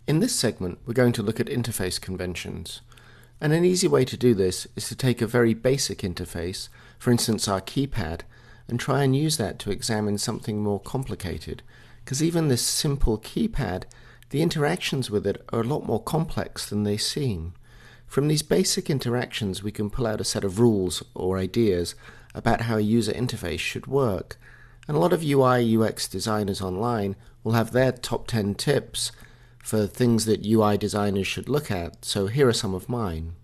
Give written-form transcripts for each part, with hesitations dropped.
In this segment, we're going to look at interface conventions. And an easy way to do this is to take a very basic interface, for instance our keypad, and try and use that to examine something more complicated. Because even this simple keypad, the interactions with it are a lot more complex than they seem. From these basic interactions, we can pull out a set of rules or ideas about how a user interface should work. And a lot of UI UX designers online will have their top 10 tips for things that UI designers should look at, so here are some of mine.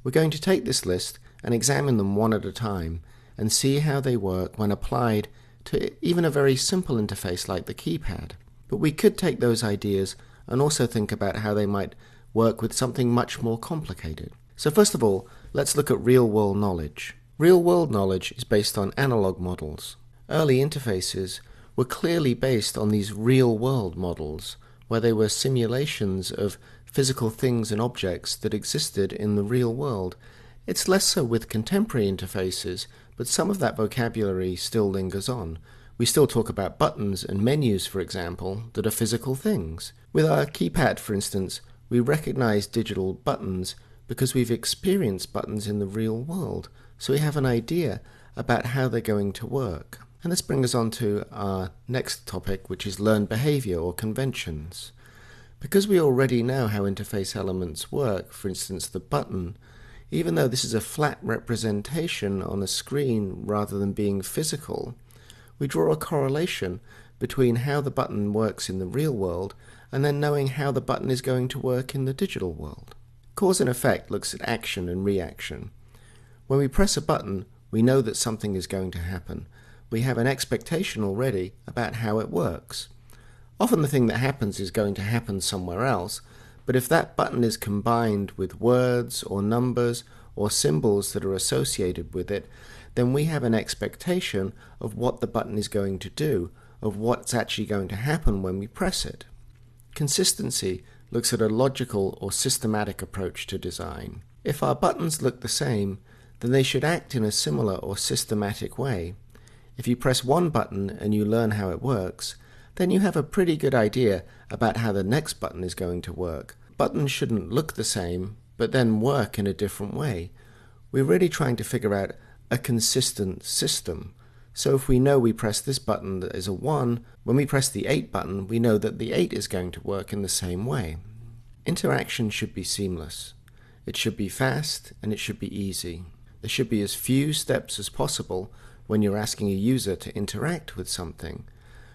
We're going to take this list and examine them one at a time and see how they work when applied to even a very simple interface like the keypad. But we could take those ideas and also think about how they might work with something much more complicated. So first of all, let's look at real-world knowledge. Real-world knowledge is based on analog models. Early interfaces were clearly based on these real-world models, where they were simulations of physical things and objects that existed in the real world. It's less so with contemporary interfaces, but some of that vocabulary still lingers on. We still talk about buttons and menus, for example, that are physical things. With our keypad, for instance, we recognize digital buttons because we've experienced buttons in the real world, so we have an idea about how they're going to work. And this brings us on to our next topic, which is learned behavior or conventions. Because we already know how interface elements work, for instance the button, even though this is a flat representation on a screen rather than being physical, we draw a correlation between how the button works in the real world and then knowing how the button is going to work in the digital world. Cause and effect looks at action and reaction. When we press a button, we know that something is going to happen. We have an expectation already about how it works. Often the thing that happens is going to happen somewhere else, but if that button is combined with words or numbers or symbols that are associated with it, then we have an expectation of what the button is going to do, of what's actually going to happen when we press it. Consistency looks at a logical or systematic approach to design. If our buttons look the same, then they should act in a similar or systematic way. If you press one button and you learn how it works, then you have a pretty good idea about how the next button is going to work. Buttons shouldn't look the same, but then work in a different way. We're really trying to figure out a consistent system. So if we know we press this button that is a 1, when we press the 8 button, we know that the 8 is going to work in the same way. Interaction should be seamless. It should be fast and it should be easy. There should be as few steps as possible when you're asking a user to interact with something.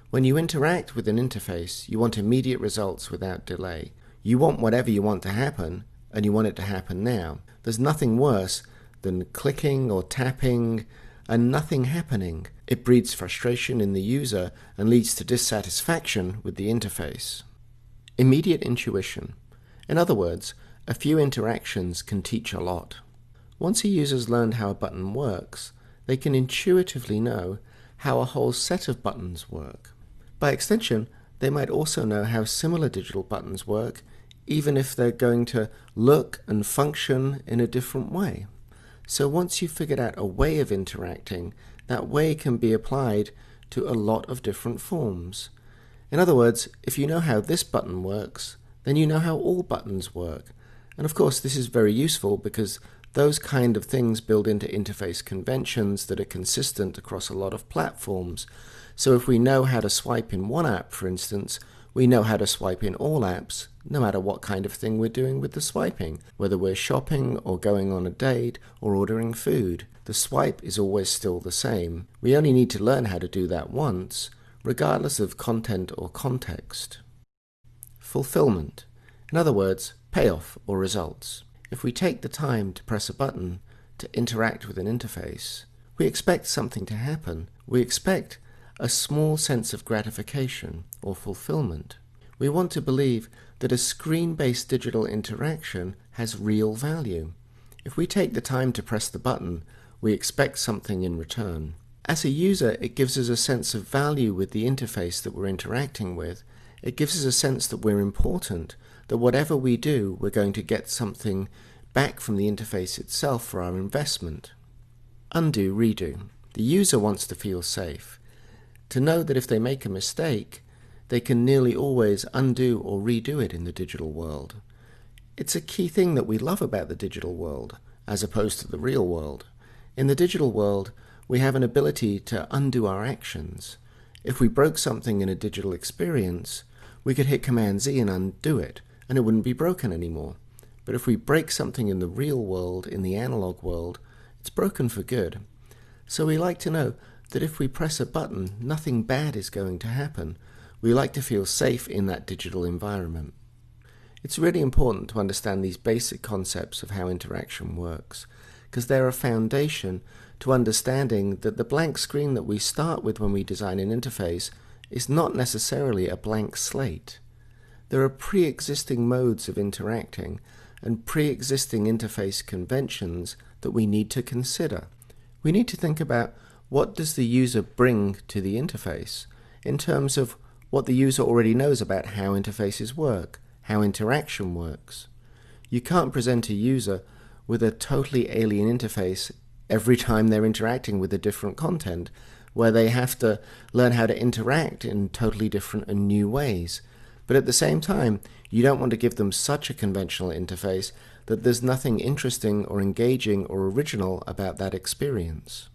When you interact with an interface, you want immediate results without delay. You want whatever you want to happen, and you want it to happen now. There's nothing worse than clicking or tapping and nothing happening. It breeds frustration in the user and leads to dissatisfaction with the interface. Immediate intuition. In other words, a few interactions can teach a lot. Once a user's learned how a button works, they can intuitively know how a whole set of buttons work. By extension, they might also know how similar digital buttons work, even if they're going to look and function in a different way. So once you've figured out a way of interacting, that way can be applied to a lot of different forms. In other words, if you know how this button works, then you know how all buttons work. And of course, this is very useful because those kind of things build into interface conventions that are consistent across a lot of platforms. So if we know how to swipe in one app, for instance, we know how to swipe in all apps, no matter what kind of thing we're doing with the swiping, whether we're shopping or going on a date or ordering food. The swipe is always still the same. We only need to learn how to do that once, regardless of content or context. Fulfillment. In other words, payoff or results. If we take the time to press a button to interact with an interface, we expect something to happen. We expect a small sense of gratification or fulfillment. We want to believe that a screen-based digital interaction has real value. If we take the time to press the button, we expect something in return. As a user, it gives us a sense of value with the interface that we're interacting with. It gives us a sense that we're important, that whatever we do, we're going to get something back from the interface itself for our investment. Undo, redo. The user wants to feel safe, to know that if they make a mistake, they can nearly always undo or redo it in the digital world. It's a key thing that we love about the digital world, as opposed to the real world. In the digital world, we have an ability to undo our actions. If we broke something in a digital experience, we could hit Command Z and undo it, and it wouldn't be broken anymore. But if we break something in the real world, in the analog world, it's broken for good. So we like to know that if we press a button, nothing bad is going to happen. We like to feel safe in that digital environment. It's really important to understand these basic concepts of how interaction works, because they're a foundation to understanding that the blank screen that we start with when we design an interface is not necessarily a blank slate. There are pre-existing modes of interacting and pre-existing interface conventions that we need to consider. We need to think about what does the user bring to the interface in terms of what the user already knows about how interfaces work, how interaction works. You can't present a user with a totally alien interface every time they're interacting with a different content, where they have to learn how to interact in totally different and new ways. But at the same time, you don't want to give them such a conventional interface that there's nothing interesting or engaging or original about that experience.